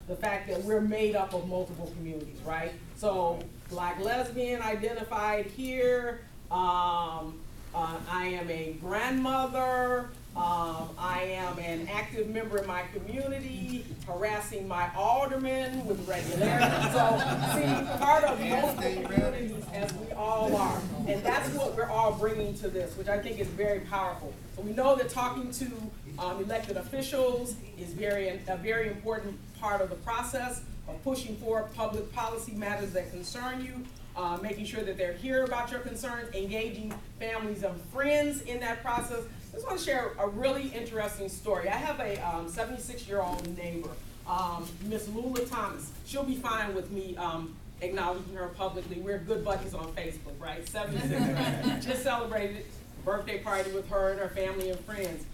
the fact that we're made up of multiple communities, right? So Black lesbian identified here. I am a grandmother. I am an active member in my community, harassing my alderman with regularity. So, see, part of multiple communities, as we all are. And that's what we're all bringing to this, which I think is very powerful. So we know that talking to elected officials is a very important part of the process of pushing for public policy matters that concern you, making sure that they're here about your concerns, engaging families and friends in that process. I just want to share a really interesting story. I have a 76-year-old neighbor, Miss Lula Thomas. She'll be fine with me acknowledging her publicly. We're good buddies on Facebook, right? 76, right? Just celebrated a birthday party with her and her family and friends.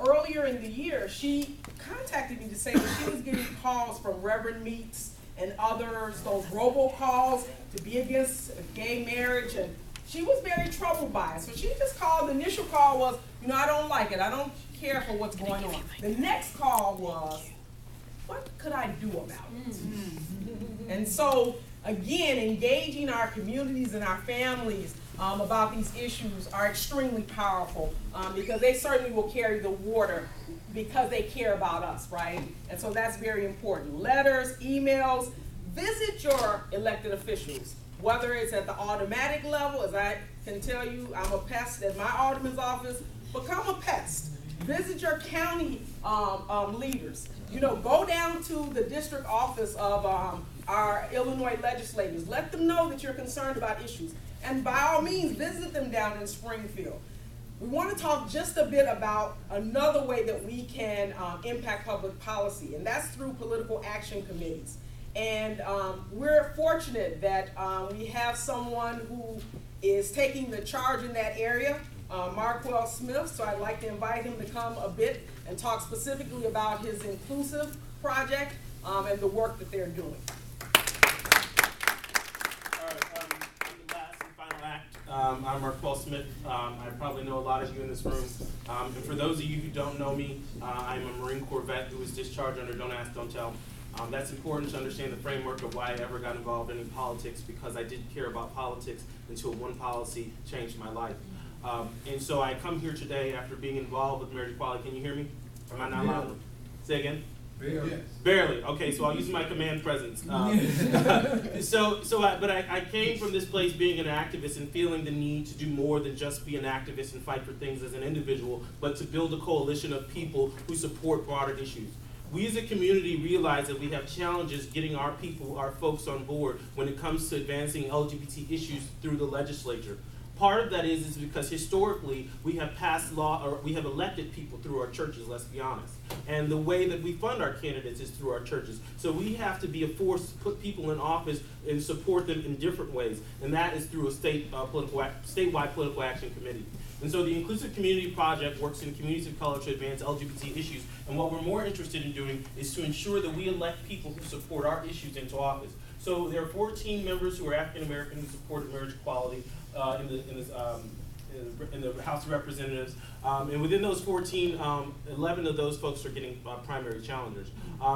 Earlier in the year, she contacted me to say that she was getting calls from Reverend Meeks and others, those robocalls to be against gay marriage, and she was very troubled by it. So she just called, the initial call was, I don't like it. I don't care for what's going on. The next call was, what could I do about it? And so, again, engaging our communities and our families about these issues are extremely powerful because they certainly will carry the water because they care about us, right? And so that's very important. Letters, emails, visit your elected officials, whether it's at the automatic level. As I can tell you, I'm a pest at my alderman's office. Become a pest. Visit your county leaders. Go down to the district office of our Illinois legislators. Let them know that you're concerned about issues. And by all means, visit them down in Springfield. We want to talk just a bit about another way that we can impact public policy, and that's through political action committees. And we're fortunate that we have someone who is taking the charge in that area, Marquell Smith. So I'd like to invite him to come a bit and talk specifically about his inclusive project and the work that they're doing. I'm Marquell Smith. I probably know a lot of you in this room. And for those of you who don't know me, I'm a Marine Corps vet who was discharged under Don't Ask, Don't Tell. That's important to understand the framework of why I ever got involved in politics, because I didn't care about politics until one policy changed my life. And so I come here today after being involved with marriage equality. Can you hear me? Am I not loud? Say again? Barely. Yes. Barely. Okay, so I'll use my command presence. But I came from this place being an activist and feeling the need to do more than just be an activist and fight for things as an individual, but to build a coalition of people who support broader issues. We as a community realize that we have challenges getting our people, our folks on board when it comes to advancing LGBT issues through the legislature. Part of that is because historically we have passed law, or we have elected people through our churches, let's be honest. And the way that we fund our candidates is through our churches. So we have to be a force to put people in office and support them in different ways. And that is through a statewide political action committee. And so the Inclusive Community Project works in communities of color to advance LGBT issues. And what we're more interested in doing is to ensure that we elect people who support our issues into office. So there are 14 members who are African American who support marriage equality in the House of Representatives. And within those 14, 11 of those folks are getting primary challengers.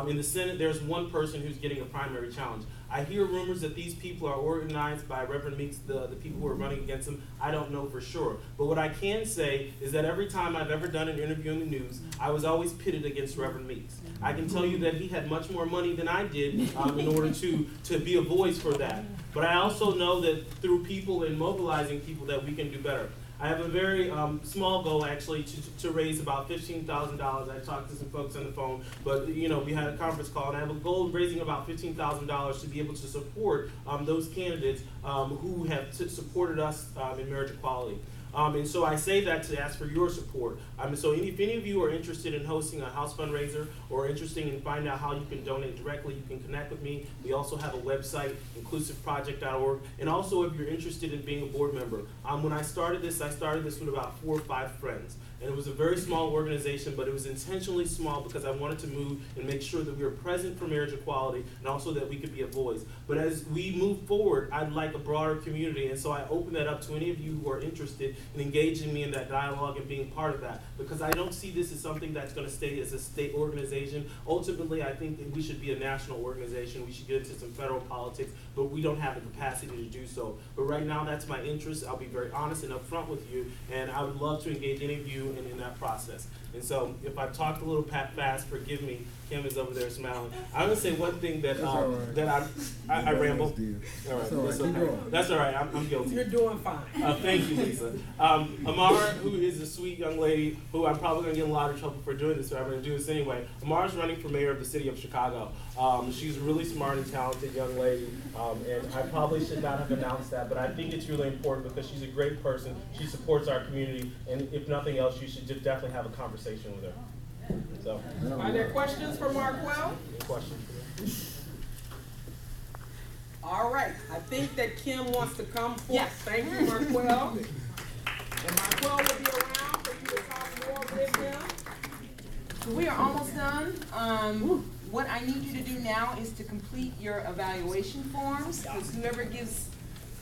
In the Senate, there's one person who's getting a primary challenge. I hear rumors that these people are organized by Reverend Meeks, the people who are running against him. I don't know for sure. But what I can say is that every time I've ever done an interview in the news, I was always pitted against Reverend Meeks. I can tell you that he had much more money than I did in order to be a voice for that. But I also know that through people and mobilizing people that we can do better. I have a very small goal, actually, to raise about $15,000. I talked to some folks on the phone, but we had a conference call, and I have a goal of raising about $15,000 to be able to support those candidates who have supported us in marriage equality. And so I say that to ask for your support. So if any of you are interested in hosting a house fundraiser or interested in finding out how you can donate directly, you can connect with me. We also have a website, inclusiveproject.org. And also if you're interested in being a board member. When I started this with about 4 or 5 friends. And it was a very small organization, but it was intentionally small because I wanted to move and make sure that we were present for marriage equality and also that we could be a voice. But as we move forward, I'd like a broader community, and so I open that up to any of you who are interested in engaging me in that dialogue and being part of that, because I don't see this as something that's going to stay as a state organization. Ultimately, I think that we should be a national organization. We should get into some federal politics, but we don't have the capacity to do so. But right now, that's my interest. I'll be very honest and upfront with you, and I would love to engage any of you in that process. And so, if I've talked a little fast, forgive me. Kim is over there smiling. I'm gonna say one thing that I ramble. All right, that's all right. I'm guilty. You're doing fine. Thank you, Lisa. Amara, who is a sweet young lady, who I'm probably gonna get in a lot of trouble for doing this, but I'm gonna do this anyway. Amara's running for mayor of the city of Chicago. She's a really smart and talented young lady, and I probably should not have announced that, but I think it's really important because she's a great person. She supports our community, and if nothing else, you should just definitely have a conversation with her. So, are there questions for Marquell? any questions for me? All right, I think that Kim wants to come forth. Yes. Thank you, Marquell. And Marquell will be around for you to talk more with him. We are almost done. What I need you to do now is to complete your evaluation forms, because whoever gives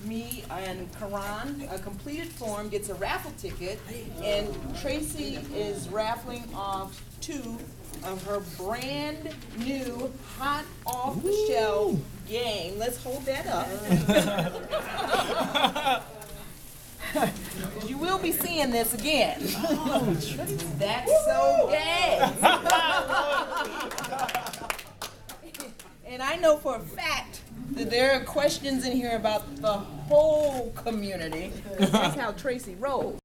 me and Karan a completed form gets a raffle ticket, and Tracy is raffling off 2 of her brand new hot off the shelf game. Let's hold that up. You will be seeing this again. That's so gay. And I know for a fact that there are questions in here about the whole community. That's how Tracy rolls.